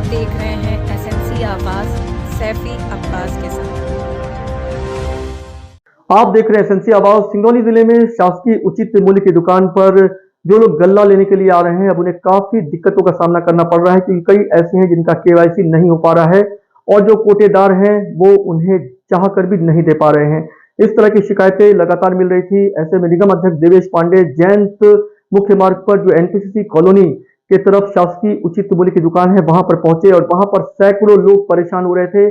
आप देख रहे हैं एसएनसी आवाज सैफी अब्बास के साथ। आप देख रहे हैं एसएनसी आवाज। सिंगरौली जिले में शासकीय उचित मूल्य की दुकान पर जो लोग गल्ला लेने के लिए आ रहे हैं, अब उन्हें काफी दिक्कतों का सामना करना पड़ रहा है, क्योंकि कई ऐसे हैं जिनका केवाईसी नहीं हो पा रहा है और जो कोटेदार हैं वो उन्हें चाह कर भी नहीं दे पा रहे हैं। इस तरह की शिकायतें लगातार मिल रही थी। ऐसे में निगम अध्यक्ष देवेश पांडे जयंत मुख्य मार्ग पर जो एनपीसीसी कॉलोनी की तरफ शासकीय उचित मूल्य की दुकान है वहां पर पहुंचे और वहां पर सैकड़ों लोग परेशान हो रहे थे।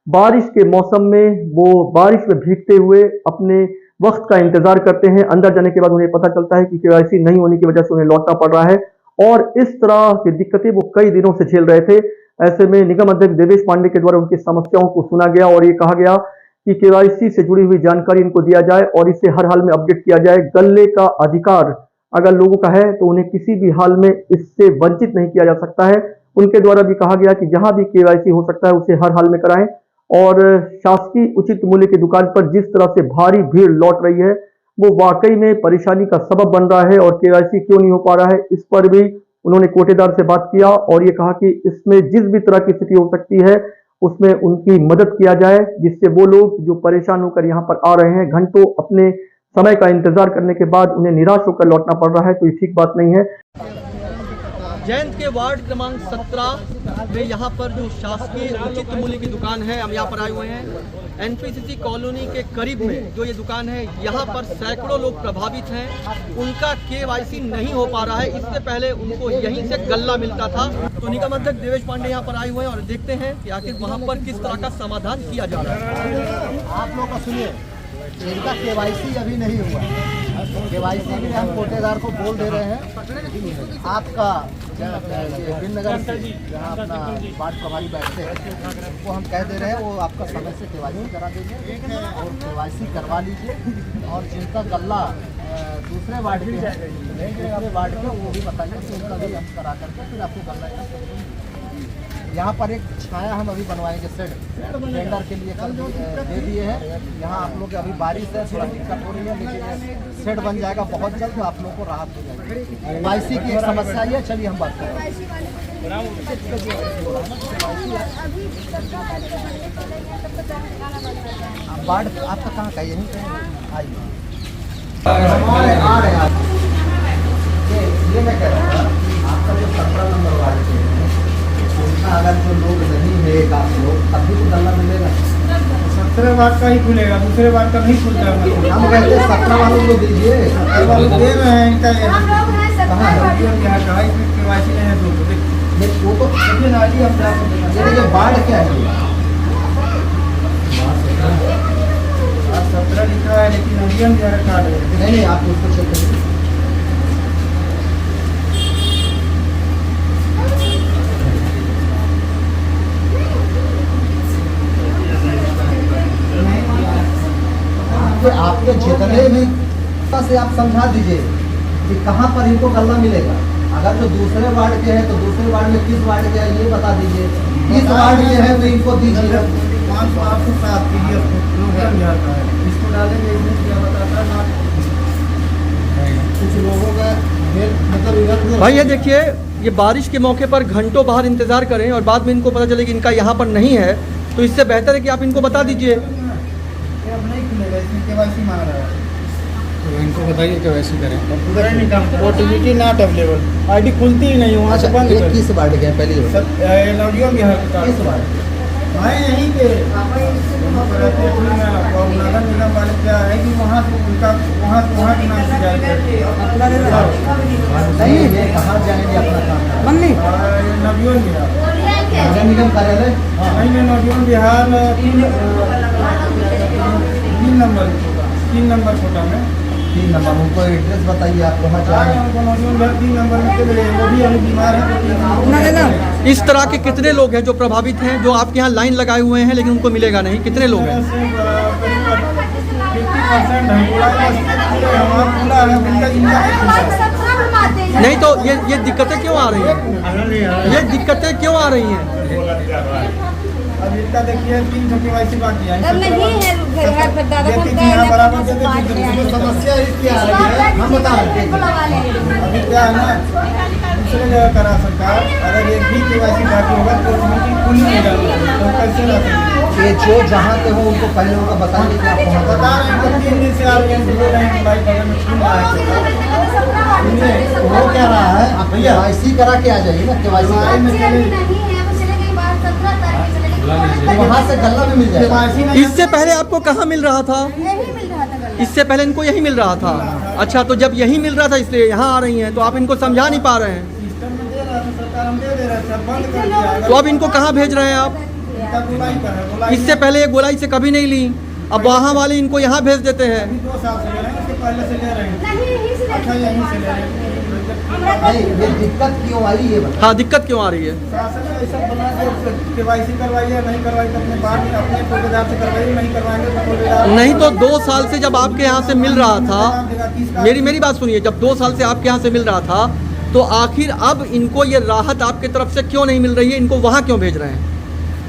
बारिश के मौसम में वो बारिश में भीगते हुए अपने वक्त का इंतजार करते हैं। अंदर जाने के बाद उन्हें पता चलता है कि केवाईसी नहीं होने की वजह से उन्हें लौटना पड़ रहा है और इस तरह की दिक्कतें वो कई दिनों से झेल रहे थे। ऐसे में निगम अध्यक्ष देवेश पांडे के द्वारा उनकी समस्याओं को सुना गया और ये कहा गया कि केवाईसी से जुड़ी हुई जानकारी इनको दिया जाए और इसे हर हाल में अपडेट किया जाए। गल्ले का अधिकार अगर लोगों का है तो उन्हें किसी भी हाल में इससे वंचित नहीं किया जा सकता है। उनके द्वारा भी कहा गया कि जहां भी केवाईसी हो सकता है उसे हर हाल में कराएं और शासकीय उचित मूल्य की दुकान पर जिस तरह से भारी भीड़ लौट रही है वो वाकई में परेशानी का सबब बन रहा है और केवाईसी क्यों नहीं हो पा रहा है, इस पर भी उन्होंने कोटेदार से बात किया और ये कहा कि इसमें जिस भी तरह की स्थिति हो सकती है उसमें उनकी मदद किया जाए, जिससे वो लोग जो परेशान होकर यहाँ पर आ रहे हैं, घंटों अपने समय का इंतजार करने के बाद उन्हें निराश होकर लौटना पड़ रहा है, तो ये ठीक बात नहीं है। जयंत के वार्ड क्रमांक 17 में यहाँ पर जो शासकीय उचित मूल्य की दुकान है, हम यहाँ पर आए हुए हैं। एनपीसीसी कॉलोनी के करीब में जो ये दुकान है, यहाँ पर सैकड़ों लोग प्रभावित हैं। उनका केवाईसी नहीं हो पा रहा है। इससे पहले उनको यहीं से गल्ला मिलता था। तो निगम अध्यक्ष देवेश पांडे यहाँ पर आए हुए हैं और देखते हैं कि आखिर वहाँ पर किस तरह का समाधान किया जा रहा है। आप लोग का सुनिए, इनका केवाईसी अभी नहीं हुआ। केवाईसी के लिए हम कोटेदार को बोल दे रहे हैं। आपका बिन नगर से जहाँ अपना वार्ड प्रभारी बैठते हैं वो हम कह दे रहे हैं, वो आपका समय से केवाईसी करा देंगे और केवाईसी करवा लीजिए। और जिनका गल्ला दूसरे वार्ड के है, दूसरे वार्ड के वो भी बताइए कि उनका भी हम करा करके फिर आपको गल्ला यहाँ पर एक छाया हम अभी बनवाएंगे शेड टेंडर के लिए दे दिए हैं। यहाँ आप लोग अभी बारिश है, थोड़ा दिक्कत हो रही है, लेकिन शेड बन जाएगा बहुत जल्द तो आप लोग को राहत हो जाएगी। केवाईसी की एक समस्या है। चलिए हम बात करें। वार्ड आपका कहाँ का? यहीं आइए आ रहे हैं। ये मैं कह रहा था, आपका जो 17 नंबर वार्ड है अगर जो लोग नहीं है एक आप लोग तभी तो गल्ला मिलेगा। 17 वार्ड का ही खुलेगा, दूसरे वार्ड का नहीं खुलता है। हम कहते हैं 17 वालों को दीजिए। 17 वालों दे रहे हैं। इनका कहाँ है इसमें केवाईसी नहीं है तो वो तो ये वार्ड क्या है? 17 लिखा है लेकिन अभियान कार्ड है। नहीं आप उसको चेक करिए। आपके जितने भी से आप समझा दीजिए कि कहाँ पर इनको गल्ला मिलेगा। अगर जो दूसरे वार्ड के हैं तो दूसरे वार्ड में किस वार्ड के है ये बता दीजिए। किस वार्ड के है तो इनको दीजिए। आपको साथ इसको डालेंगे, इसमें क्या बताता है कुछ लोगों का मतलब भाई ये देखिए, ये बारिश के मौके पर घंटों बाहर इंतजार करें और बाद में इनको पता चले कि इनका यहाँ पर नहीं है, तो इससे बेहतर है कि आप इनको बता दीजिए। अब नहीं खुलेगा, इसमें केवाईसी मांग रहा है। तो इनको बताइए केवाईसी करें। ओटीपी नॉट अवेलेबल, आईडी खुलती ही नहीं, वहाँ से बंद कर। किस वार्ड के पहले नवजीवन बिहार का किस वार्ड है यहीं पे नगर निगम वाले क्या है कि वहाँ से उनका वहाँ के नाम से जारी नहीं है। कहाँ जाएंगे अपना काम? नवजीवन बिहार नगर निगम कार्यालय। नहीं, नवजीवन बिहार 3 नंबर कोटा में 3 नंबर। उनको एड्रेस बताइए, आप वहाँ जाएँ। नवजीवन बिहार 3 नंबर में चले, वो भी अभी बीमार है। इस तरह के कितने लोग हैं जो प्रभावित हैं, जो आपके यहाँ लाइन लगाए हुए हैं लेकिन उनको मिलेगा नहीं? कितने लोग हैं? 50% नहीं तो ये दिक्कतें क्यों आ रही हैं? ये दिक्कतें क्यों आ रही हैं? अब इनका देखिए 300 केवाईसी बाकी है। तब नहीं है घर दादा को समस्या इसकी आ रही है, हम बता रहे हैं। अभी क्या है ना, दूसरे जगह करा सरकार, अगर एक भी केवाईसी बाकी होगा तो उनकी कुल नहीं डालनी चाहिए, तो कैसे ला सकते? ये जो जहाँ के हो उनको पहले उनका बताएंगे कि आप वहाँ बता रहे हैं कि 3 दिन से आप यहाँ बोल रहे हैं कि भाई बगल में क्यों आए थे? वो क्या रहा है, आप KYC करा के आ जाइए ना, KYC करा के वहाँ से गल्ला भी मिल जाएगा। केवाईसी नहीं इससे पहले आपको कहाँ मिल रहा था? इससे पहले इनको यही मिल रहा था। अच्छा, तो जब यही मिल रहा था इसलिए यहाँ आ रही हैं, तो आप इनको समझा नहीं पा रहे हैं। सिस्टम में दे रहा था सरकार, हम दे रहे थे, बंद कर दिया। तो अब इनको कहाँ भेज रहे हैं आप? इनका गोलाई पर है, गोलाई इससे पहले ये गोलाई से कभी नहीं ली, अब वहाँ वाले इनको यहाँ भेज देते हैं। अभी 2 साल से ले रहे हैं, उसके पहले से ले रहे हैं। अच्छा, यहीं से ले रहे हैं। नहीं, ये दिक्कत क्यों आई ये बता। हाँ, दिक्कत क्यों आ रही है? शासन ने ऐसा बना के केवाईसी करवाइए, नहीं करवाई तो अपने बाद में अपने ठेकेदार से करवाइए, नहीं करवाएंगे तो ठेकेदार नहीं तो 2 साल से जब आपके यहाँ से मिल रहा था, मेरी बात सुनिए, जब 2 साल से आपके यहाँ से मिल रहा था, तो आखिर अब इनको ये राहत आपके तरफ से क्यों नहीं मिल रही है? इनको वहाँ क्यों भेज रहे हैं?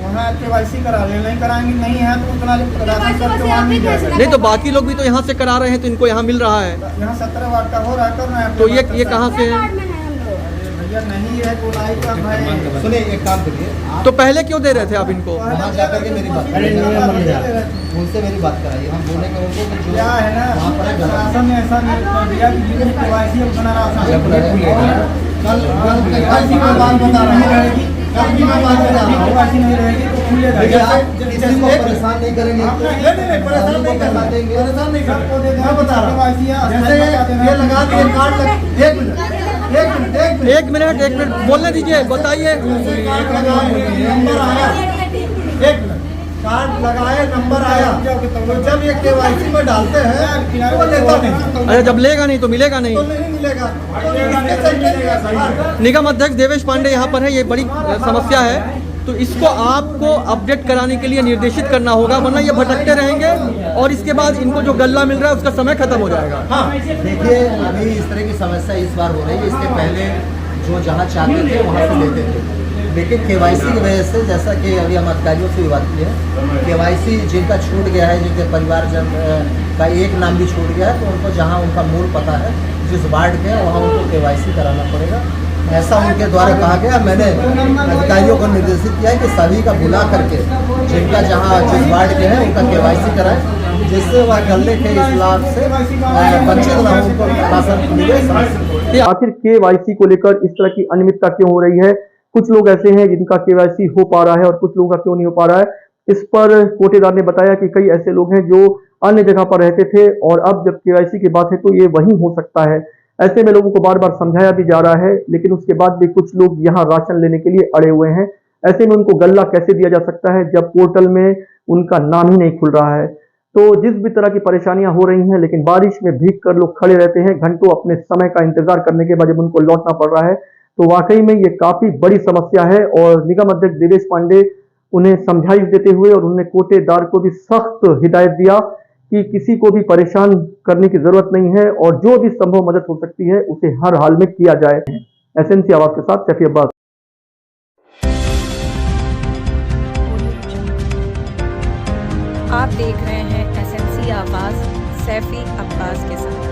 वहाँ केवाईसी करा ले, नहीं कराएंगे, नहीं है तो उतना राशन करके वहाँ मिल जाएगा। नहीं तो बाकी लोग भी तो यहाँ से करा रहे हैं, तो इनको यहाँ मिल रहा है। यहाँ 17 वार्ड का हो रहा है, करना है। तो ये कहाँ से है? भैया नहीं है, गोलाई का है। सुनिए, एक काम करिए, तो पहले क्यों दे रहे थे आप इनको? वहाँ जाकर के मेरी बात उनसे मेरी बात कराइए, हम बोलेंगे उनको कि जो क्या है ना, वहाँ पर है गलत। शासन ने ऐसा निर्णय दिया कि जिनकी केवाईसी बना राशन कल KYC में बात बता रहा हूँ, कल भी मैं बात बता रहा हूँ। केवाईसी नहीं रहेगी तो खुलेगा। देखिए, आप किसी को परेशान नहीं करेंगे, नहीं, परेशान नहीं करना देंगे, परेशान नहीं सबको दे मैं बता रहा हूँ। जैसे ये लगा दिए कार्ड लग, एक मिनट बोलने दीजिए, बताइए। नंबर आया, एक मिनट, कार्ड लगाए, नंबर आया, तो जब ये KYC में डालते हैं तो वो लेता नहीं, अरे जब लेगा नहीं तो मिलेगा नहीं। तो नहीं मिलेगा। तो इसके चलते निगम अध्यक्ष देवेश पांडे यहाँ पर है, ये बड़ी समस्या है, तो इसको आपको अपडेट कराने के लिए निर्देशित करना होगा, वरना ये भटकते रहेंगे और इसके बाद इनको जो गल्ला मिल रहा है उसका समय खत्म हो जाएगा। हाँ, देखिए अभी इस तरह की समस्या इस बार हो रही है, इसके पहले जो जहाँ चाहते थे वहाँ से लेते थे, लेकिन KYC की वजह से, जैसा कि अभी हम अधिकारियों से भी बात की है, KYC जिनका छूट गया है, जिनके परिवार का एक नाम भी छूट गया है, तो उनको जहाँ उनका मूल पता है, जिस वार्ड के वहाँ उनको KYC कराना पड़ेगा, ऐसा उनके द्वारा कहा गया। मैंने अधिकारियों को निर्देशित किया है कि सभी का बुला करके जिनका जहाँ जिस वार्ड के हैं उनका KYC कराएं, जिससे वह गले के इस लाभ से वंचित न हो, उनको राशन मिले। आखिर KYC को लेकर इस तरह की अनियमितता क्यों हो रही है? कुछ लोग ऐसे हैं जिनका KYC हो पा रहा है और कुछ लोगों का क्यों नहीं हो पा रहा है। इस पर कोटेदार ने बताया कि कई ऐसे लोग हैं जो अन्य जगह पर रहते थे और अब जब KYC की बात है तो ये वहीं हो सकता है। ऐसे में लोगों को बार बार समझाया भी जा रहा है, लेकिन उसके बाद भी कुछ लोग यहाँ राशन लेने के लिए अड़े हुए हैं। ऐसे में उनको गल्ला कैसे दिया जा सकता है जब पोर्टल में उनका नाम ही नहीं खुल रहा है? तो जिस भी तरह की परेशानियां हो रही हैं, लेकिन बारिश में भीग कर लोग खड़े रहते हैं, घंटों अपने समय का इंतजार करने के बाद जब उनको लौटना पड़ रहा है, तो वाकई में ये काफी बड़ी समस्या है। और निगम अध्यक्ष देवेश पांडे उन्हें समझाइश देते हुए और उन्होंने कोटेदार को भी सख्त हिदायत दिया कि किसी को भी परेशान करने की जरूरत नहीं है और जो भी संभव मदद हो सकती है उसे हर हाल में किया जाए। SNC आवाज के साथ सैफी अब्बास। आप देख रहे हैं SNC आवाज सैफी अब्बास के साथ।